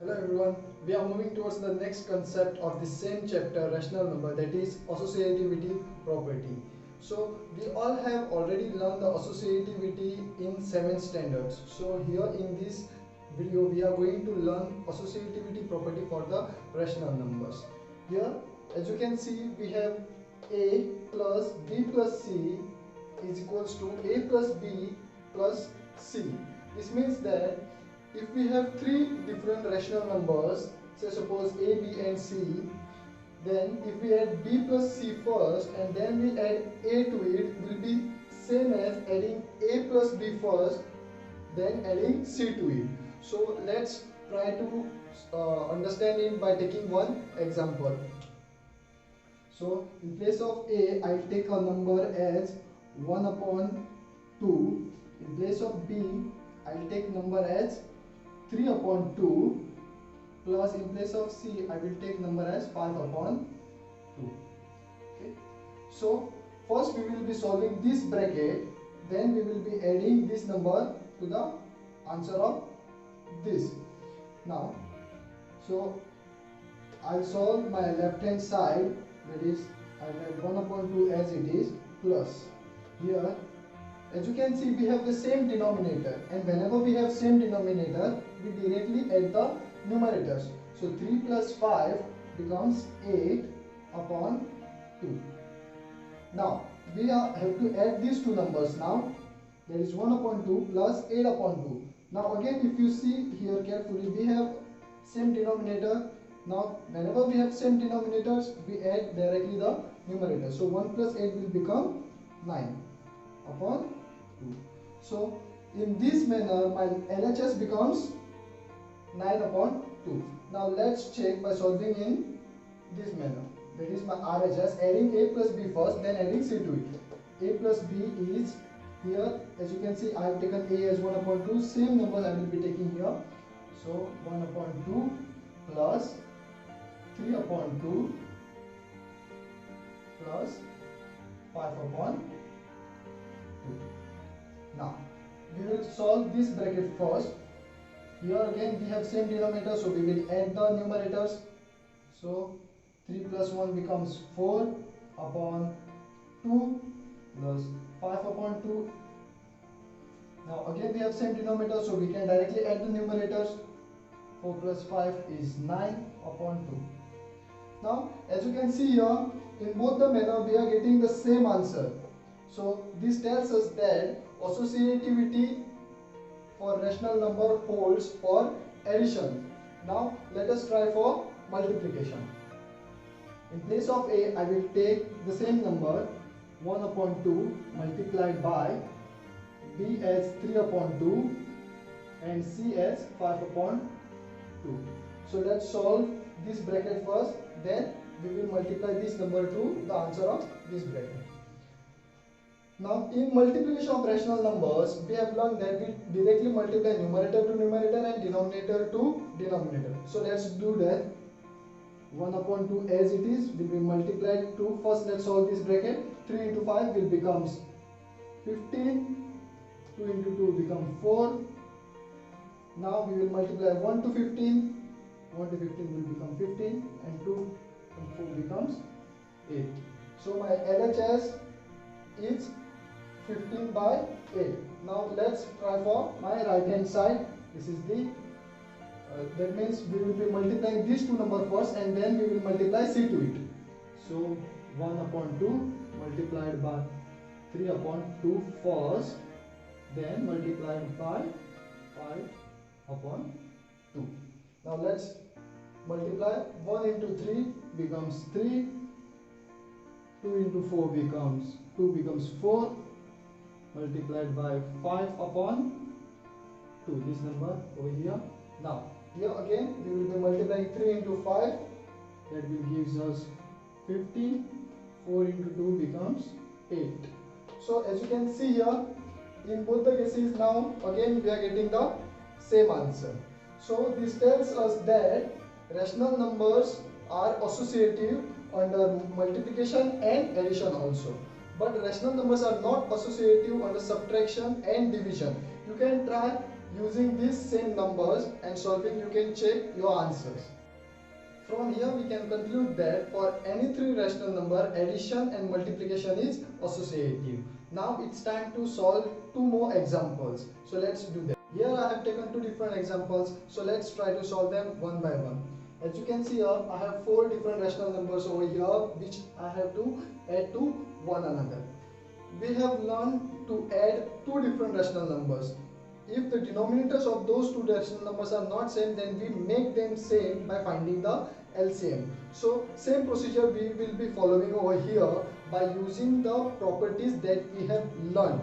Hello everyone, we are moving towards the next concept of the same chapter, rational number, that is associativity property. So we all have already learned the associativity in 7th standards. So here in this video we are going to learn associativity property for the rational numbers. Here as you can see we have a plus b plus c is equals to a plus b plus c. This means that if we have three different rational numbers, say suppose a, b and c, then if we add b plus c first and then we add a to it, will be same as adding a plus b first, then adding c to it. So let's try to understand it by taking one example. So in place of a, I'll take a number as 1 upon 2. In place of b, I'll take number as 3 upon 2, plus in place of c I will take number as 5 upon 2. Okay. So first we will be solving this bracket, then we will be adding this number to the answer of this. Now, so I'll solve my left hand side, that is I'll write 1 upon 2 as it is, plus here as you can see we have the same denominator, and whenever we have same denominator we directly add the numerators. So 3 plus 5 becomes 8 upon 2. Now we have to add these two numbers now, that is 1 upon 2 plus 8 upon 2. Now again if you see here carefully we have same denominator. Now whenever we have same denominators we add directly the numerator. So 1 plus 8 will become 9 upon 2. So in this manner my LHS becomes 9 upon 2. Now let's check by solving in this manner. That is my RHS, adding a plus b first, then adding c to it. A plus b is here, as you can see I have taken a as 1 upon 2, same numbers I will be taking here. So 1 upon 2 plus 3 upon 2 plus 5 upon 2. Now we will solve this bracket first. Here again we have same denominator, so we will add the numerators. So 3 plus 1 becomes 4 upon 2 plus 5 upon 2. Now again we have same denominator, so we can directly add the numerators. 4 plus 5 is 9 upon 2. Now as you can see here, in both the manner we are getting the same answer. So this tells us that associativity for rational number holds for addition. Now let us try for multiplication. In place of a, I will take the same number 1 upon 2 multiplied by b as 3 upon 2 and c as 5 upon 2. So let's solve this bracket first, then we will multiply this number to the answer of this bracket. Now in multiplication of rational numbers we have learned that we directly multiply numerator to numerator and denominator to denominator. So let's do that. 1 upon 2 as it is will be multiplied to, first let's solve this bracket. 3 into 5 will becomes 15, 2 into 2 become 4. Now we will multiply 1 to 15, 1 to 15 will become 15 and 2 and 4 becomes 8. So my LHS is 15 by 8. Now let's try for my right hand side. This is the that means we will be multiplying these two numbers first and then we will multiply c to it. So 1 upon 2 multiplied by 3 upon 2 first, then multiplied by 5 upon 2. Now let's multiply. 1 into 3 becomes 3, 2 into 4 becomes 2 becomes 4, multiplied by 5 upon 2, this number over here. Now here again we will be multiplying 3 into 5, that will gives us 15, 4 into 2 becomes 8. So as you can see here, in both the cases now again we are getting the same answer. So this tells us that rational numbers are associative under multiplication and addition also. But rational numbers are not associative under subtraction and division. You can try using these same numbers and solving, you can check your answers. From here we can conclude that for any three rational number, addition and multiplication is associative. Now it's time to solve two more examples. So let's do that. Here I have taken two different examples. So let's try to solve them one by one. As you can see here, I have four different rational numbers over here which I have to add to one another. We have learned to add two different rational numbers. If the denominators of those two rational numbers are not same, then we make them same by finding the LCM. So same procedure we will be following over here by using the properties that we have learned.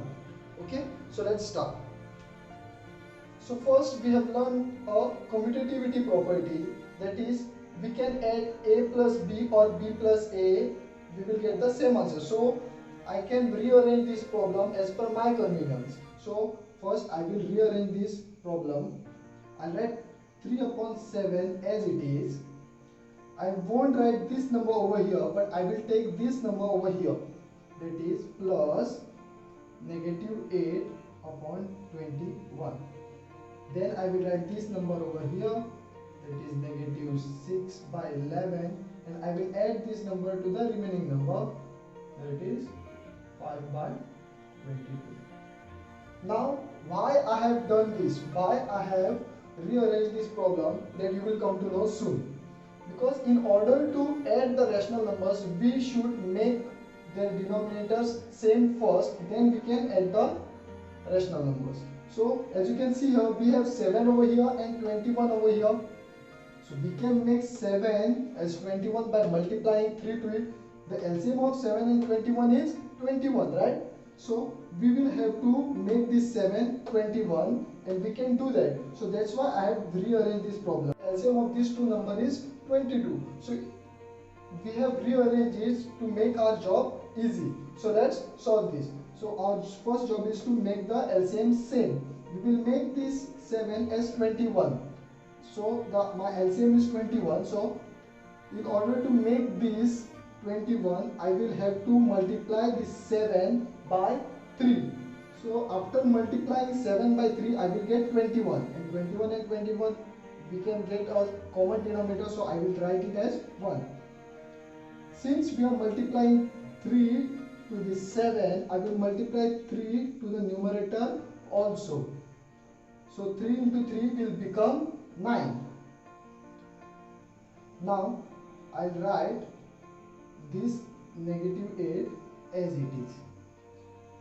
Okay, so let's start. So first we have learned a commutativity property, that is we can add a plus b or b plus a, we will get the same answer. So I can rearrange this problem as per my convenience. So first I will rearrange this problem. I'll write 3 upon 7 as it is. I won't write this number over here, but I will take this number over here, that is plus negative 8 upon 21. Then I will write this number over here, that is negative 6 by 11, and I will add this number to the remaining number, that is 5 by 22. Now why I have done this, why I have rearranged this problem, that you will come to know soon. Because in order to add the rational numbers, we should make their denominators same first, then we can add the rational numbers. So as you can see here, we have 7 over here and 21 over here. So we can make 7 as 21 by multiplying 3 to it. The LCM of 7 and 21 is 21, right? So we will have to make this 7 21, and we can do that. So that's why I have rearranged this problem. LCM of these two numbers is 22. So we have rearranged it to make our job easy. So let's solve this. So our first job is to make the LCM same. We will make this 7 as 21. So my LCM is 21. So in order to make this 21, I will have to multiply this 7 by 3. So after multiplying 7 by 3, I will get 21. And 21 and 21, we can get a common denominator. So I will write it as 1. Since we are multiplying 3 to this 7, I will multiply 3 to the numerator also. So 3 into 3 will become 9. Now I'll write this negative 8 as it is.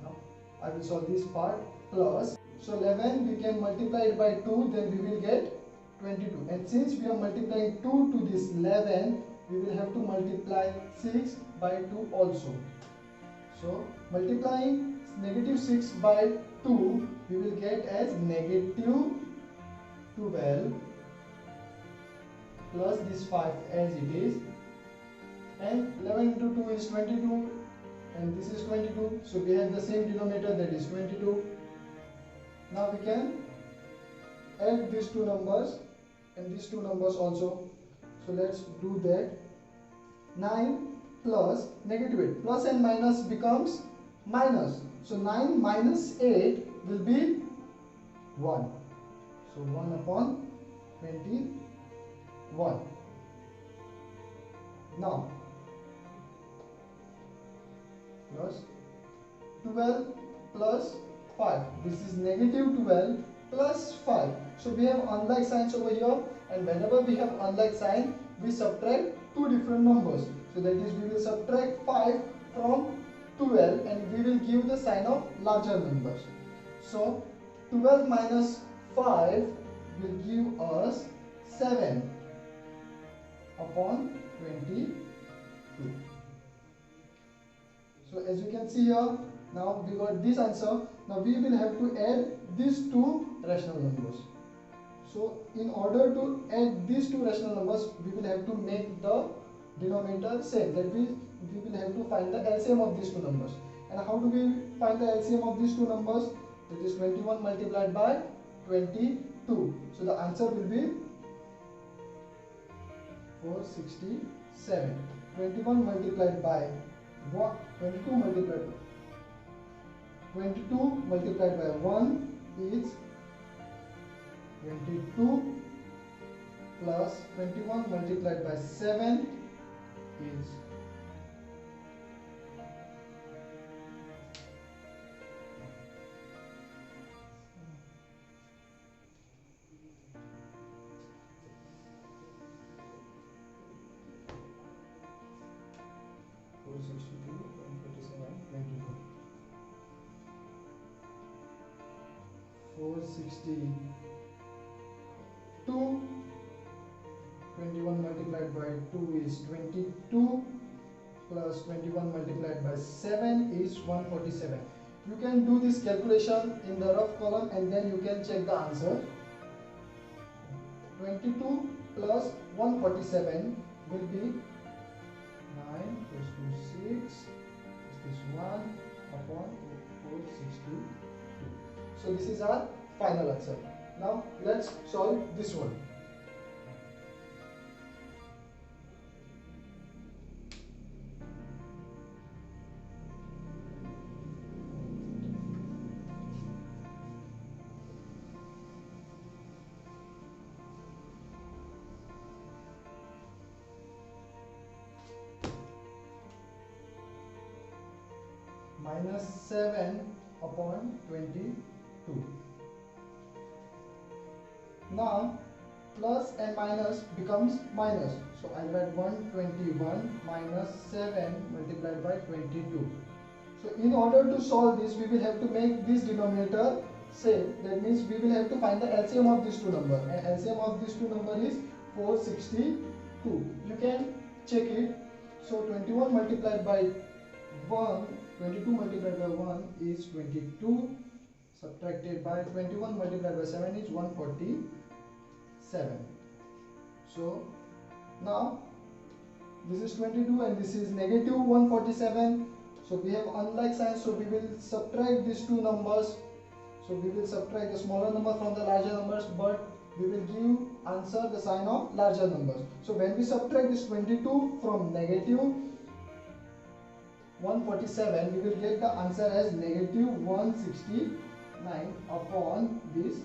Now I will solve this part plus. So 11 we can multiply it by 2, then we will get 22. And since we are multiplying 2 to this 11, we will have to multiply 6 by 2 also. So multiplying negative 6 by 2, we will get as negative 12 plus this 5 as it is, and 11 into 2 is 22, and this is 22, so we have the same denominator, that is 22. Now we can add these two numbers and these two numbers also. So let's do that. 9 plus negative 8, plus and minus becomes minus. So 9 minus 8 will be 1. So 1 upon 21. Now plus 12 plus 5. This is negative 12 plus 5. So we have unlike signs over here, and whenever we have unlike sign, we subtract two different numbers. So that is, we will subtract 5 from 12 and we will give the sign of larger numbers. So 12 minus 5 will give us 7 upon 22. So as you can see here, now we got this answer. Now we will have to add these two rational numbers. So in order to add these two rational numbers, we will have to make the denominator same. That means we will have to find the LCM of these two numbers. And how do we find the LCM of these two numbers? That is 21 multiplied by 22. So the answer will be 467. 21 multiplied by 22 multiplied by 1 is 22 plus 21 multiplied by 7 is 462, 147, 22. 462, 21 multiplied by 2 is 22 plus 21 multiplied by 7 is 147. You can do this calculation in the rough column and then you can check the answer. 22 plus 147 will be 9 plus 2 6. This is 1 upon 462. So this is our final answer. Now let's solve this one. Minus 7 upon 22. Now plus and minus becomes minus. So I'll write 121 minus 7 multiplied by 22. So in order to solve this, we will have to make this denominator same. That means we will have to find the LCM of these two numbers. And LCM of these two numbers is 462. You can check it. So 21 multiplied by 1, 22 multiplied by 1 is 22, subtracted by 21 multiplied by 7 is 147. So now this is 22 and this is negative 147. So we have unlike signs, so we will subtract these two numbers. So we will subtract the smaller number from the larger numbers, but we will give answer the sign of larger numbers. So when we subtract this 22 from negative 147, we will get the answer as negative 169 upon this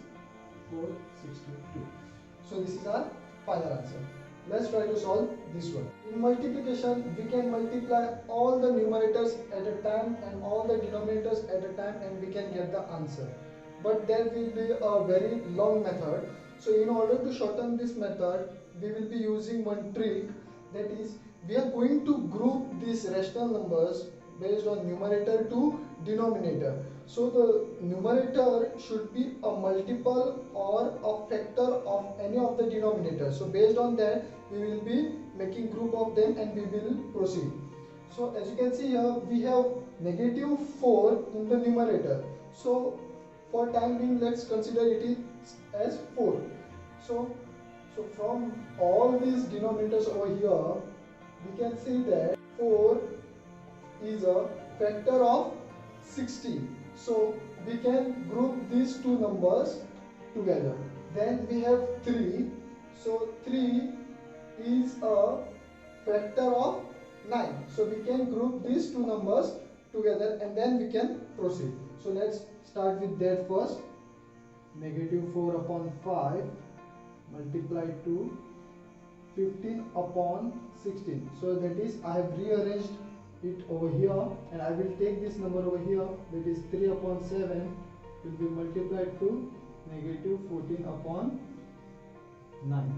462. So this is our final answer. Let's try to solve this one. In multiplication, we can multiply all the numerators at a time and all the denominators at a time and we can get the answer. But there will be a very long method. So in order to shorten this method, we will be using one trick, that is, we are going to group these rational numbers based on numerator to denominator. So the numerator should be a multiple or a factor of any of the denominators. So based on that, we will be making group of them and we will proceed. So as you can see here, we have negative 4 in the numerator. So for time being, let's consider it as 4. So from all these denominators over here, we can see that 4 is a factor of 16. So we can group these two numbers together. Then we have 3. So 3 is a factor of 9. So we can group these two numbers together and then we can proceed. So let's start with that first. Negative 4 upon 5 multiplied to 15 upon 16. So that is, I have rearranged it over here and I will take this number over here, that is 3 upon 7 will be multiplied to negative 14 upon 9.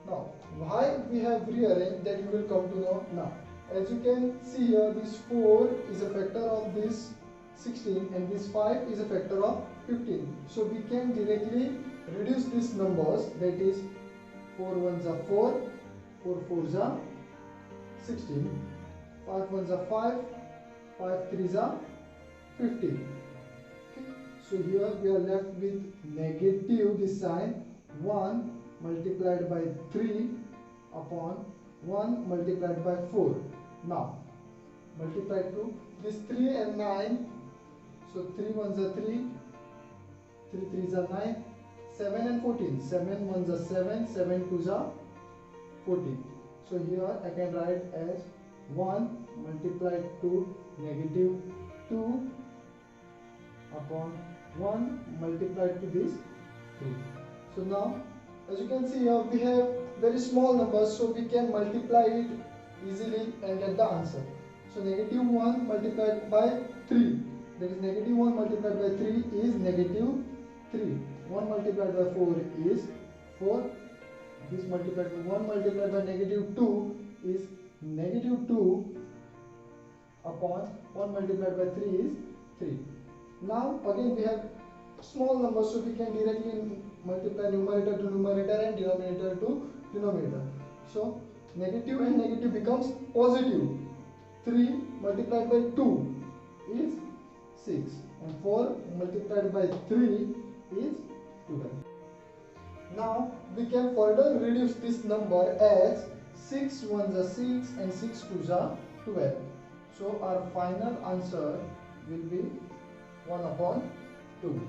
Now why we have rearranged, that you will come to know now. As you can see here, this 4 is a factor of this 16 and this 5 is a factor of 15. So we can directly reduce these numbers, that is 4 ones are 4, 4 fours are 16, 5 ones are 5, 5 threes are 15. Okay. So here we are left with negative this sign 1 multiplied by 3 upon 1 multiplied by 4. Now multiply to this 3 and 9. So 3 ones are 3, 3 threes are 9, 7 and 14. 7 ones are 7, 7 twos are 14. So here I can write as 1 multiplied to negative 2 upon 1 multiplied to this 3. So now, as you can see here, we have very small numbers, so we can multiply it easily and get the answer. So negative 1 multiplied by 3, that is negative 1 multiplied by 3 is negative 3. 1 multiplied by 4 is 4. This multiplied by 1 multiplied by negative 2 is negative 2 upon 1 multiplied by 3 is 3. Now again we have small numbers, so we can directly multiply numerator to numerator and denominator to denominator. So negative and negative becomes positive. 3 multiplied by 2 is 6 and 4 multiplied by 3 is 12. Now we can further reduce this number as 6 ones are 6 and 6 twos are 12. So our final answer will be 1 upon 2.